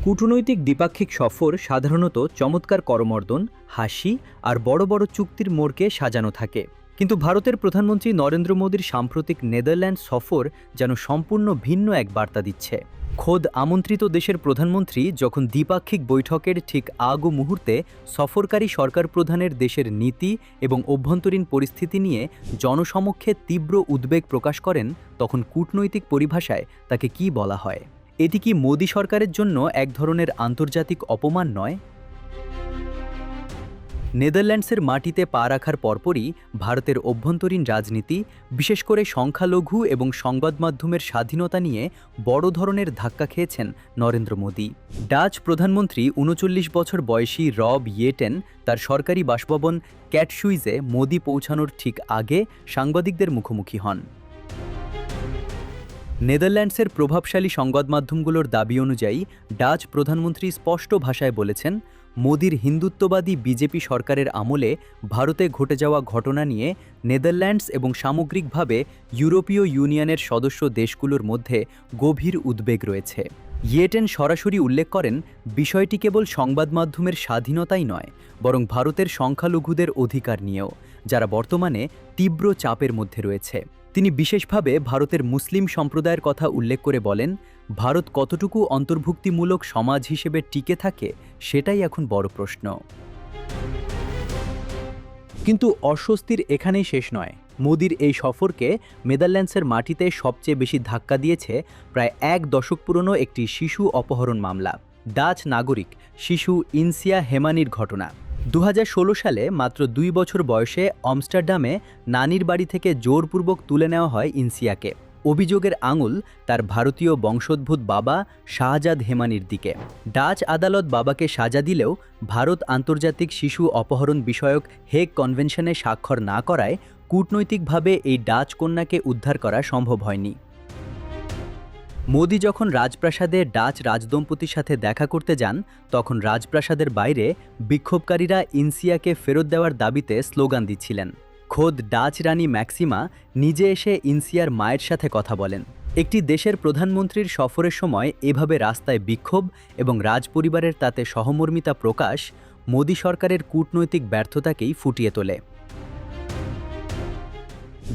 কূটনৈতিক দ্বিপাক্ষিক সফর সাধারণত চমৎকার করমর্দন, হাসি আর বড় বড় চুক্তির মোড়কে সাজানো থাকে। কিন্তু ভারতের প্রধানমন্ত্রী নরেন্দ্র মোদীর সাম্প্রতিক নেদারল্যান্ড সফর যেন সম্পূর্ণ ভিন্ন এক বার্তা দিচ্ছে। খোদ আমন্ত্রিত দেশের প্রধানমন্ত্রী যখন দ্বিপাক্ষিক বৈঠকের ঠিক আগু মুহূর্তে সফরকারী সরকার প্রধানের দেশের নীতি এবং অভ্যন্তরীণ পরিস্থিতি নিয়ে জনসমক্ষে তীব্র উদ্বেগ প্রকাশ করেন, তখন কূটনৈতিক পরিভাষায় তাকে কী বলা হয়? এটি কি মোদী সরকারের জন্য এক ধরনের আন্তর্জাতিক অপমান নয়? নেদারল্যান্ডসের মাটিতে পা রাখার পরপরই ভারতের অভ্যন্তরীণ রাজনীতি, বিশেষ করে সংখ্যালঘু এবং সংবাদ মাধ্যমের স্বাধীনতা নিয়ে বড় ধরনের ধাক্কা খেয়েছেন নরেন্দ্র মোদী। ডাচ প্রধানমন্ত্রী ৩৯ বছর বয়সী রব ইয়েটেন তার সরকারি বাসভবন ক্যাটশুইজে মোদী পৌঁছানোর ঠিক আগে সাংবাদিকদের মুখোমুখি হন। নেদারল্যান্ডসের প্রভাবশালী সংবাদ মাধ্যমগুলোর দাবি অনুযায়ী ডাচ প্রধানমন্ত্রী স্পষ্ট ভাষায় বলেছেন, মোদির হিন্দুত্ববাদী বিজেপি সরকারের আমলে ভারতে ঘটে যাওয়া ঘটনা নিয়ে নেদারল্যান্ডস এবং সামগ্রিকভাবে ইউরোপীয় ইউনিয়নের সদস্য দেশগুলোর মধ্যে গভীর উদ্বেগ রয়েছে। ইয়েটেন সরাসরি উল্লেখ করেন, বিষয়টি কেবল সংবাদ মাধ্যমের স্বাধীনতাই নয়, বরং ভারতের সংখ্যালঘুদের অধিকার নিয়েও, যারা বর্তমানে তীব্র চাপের মধ্যে রয়েছে। তিনি বিশেষভাবে ভারতের মুসলিম সম্প্রদায়ের কথা উল্লেখ করে বলেন, ভারত কতটুকু অন্তর্ভুক্তিমূলক সমাজ হিসেবে টিকে থাকে সেটাই এখন বড় প্রশ্ন। কিন্তু অস্বস্তির এখানেই শেষ নয়। মোদির এই সফরকে নেদারল্যান্ডসের মাটিতে সবচেয়ে বেশি ধাক্কা দিয়েছে প্রায় এক দশক পুরনো একটি শিশু অপহরণ মামলা, ডাচ নাগরিক শিশু ইনসিয়া হেমানির ঘটনা। ২০১৬ সালে মাত্র ২ বছর বয়সে আমস্টারডামে নানির বাড়ি থেকে জোরপূর্বক তুলে নেওয়া হয় ইনসিয়াকে। অভিযোগের আঙুল তার ভারতীয় বংশোদ্ভূত বাবা শাহজাদ হেমানির দিকে। ডাচ আদালত বাবাকে সাজা দিলেও ভারত আন্তর্জাতিক শিশু অপহরণ বিষয়ক হেগ কনভেনশনে স্বাক্ষর না করায় কূটনৈতিকভাবে এই ডাচ কন্যাকে উদ্ধার করা সম্ভব হয়নি। মোদি যখন রাজপ্রাসাদে ডাচ রাজদম্পতির সাথে দেখা করতে যান, তখন রাজপ্রাসাদের বাইরে বিক্ষোভকারীরা ইনসিয়াকে ফেরত দেওয়ার দাবিতে স্লোগান দিচ্ছিলেন। খোদ ডাচ রানী ম্যাক্সিমা নিজে এসে ইনসিয়ার মায়ের সাথে কথা বলেন। একটি দেশের প্রধানমন্ত্রীর সফরের সময় এভাবে রাস্তায় বিক্ষোভ এবং রাজপরিবারের তাতে সহমর্মিতা প্রকাশ মোদি সরকারের কূটনৈতিক ব্যর্থতাকেই ফুটিয়ে তোলে।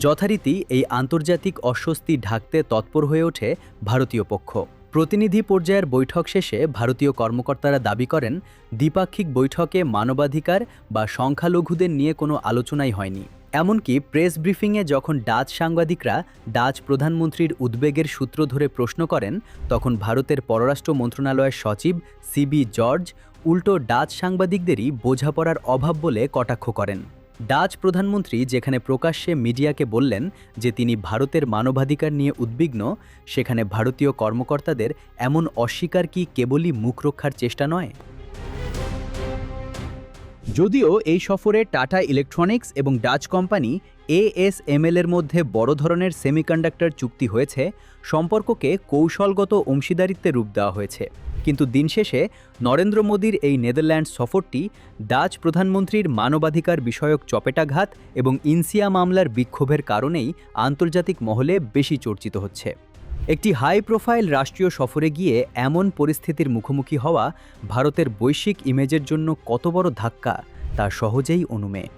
যথারীতি এই আন্তর্জাতিক অস্বস্তি ঢাকতে তৎপর হয়ে ওঠে ভারতীয় পক্ষ। প্রতিনিধি পর্যায়ের বৈঠক শেষে ভারতীয় কর্মকর্তারা দাবি করেন, দ্বিপাক্ষিক বৈঠকে মানবাধিকার বা সংখ্যালঘুদের নিয়ে কোনো আলোচনাই হয়নি। এমনকি প্রেস ব্রিফিংয়ে যখন ডাচ সাংবাদিকরা ডাচ প্রধানমন্ত্রীর উদ্বেগের সূত্র ধরে প্রশ্ন করেন, তখন ভারতের পররাষ্ট্র মন্ত্রণালয়ের সচিব সিবি জর্জ উল্টো ডাচ সাংবাদিকদেরই বোঝাপড়ার অভাব বলে কটাক্ষ করেন। ডাচ প্রধানমন্ত্রী যেখানে প্রকাশ্যে মিডিয়াকে বললেন যে তিনি ভারতের মানবাধিকার নিয়ে উদ্বিগ্ন, সেখানে ভারতীয় কর্মকর্তাদের এমন অস্বীকার কি কেবলই মুখ রক্ষার চেষ্টা নয়? যদিও এই সফরে টাটা ইলেকট্রনিক্স এবং ডাচ কোম্পানি ASML এর মধ্যে বড় ধরনের সেমিকন্ডাক্টর চুক্তি হয়েছে, সম্পর্ককে কৌশলগত অংশীদারিত্বে রূপ দেওয়া হয়েছে। কিন্তু দিন শেষে নরেন্দ্র মোদীর এই নেদারল্যান্ডস সফরটি ডাচ প্রধানমন্ত্রীর মানবাধিকার বিষয়ক চপেটাঘাত এবং ইনসিয়া মামলার বিক্ষোভের কারণেই আন্তর্জাতিক মহলে বেশি চর্চিত হচ্ছে। একটি হাই প্রোফাইল রাষ্ট্রীয় সফরে গিয়ে এমন পরিস্থিতির মুখোমুখি হওয়া ভারতের বৈশ্বিক ইমেজের জন্য কত বড় ধাক্কা তা সহজেই অনুমেয়।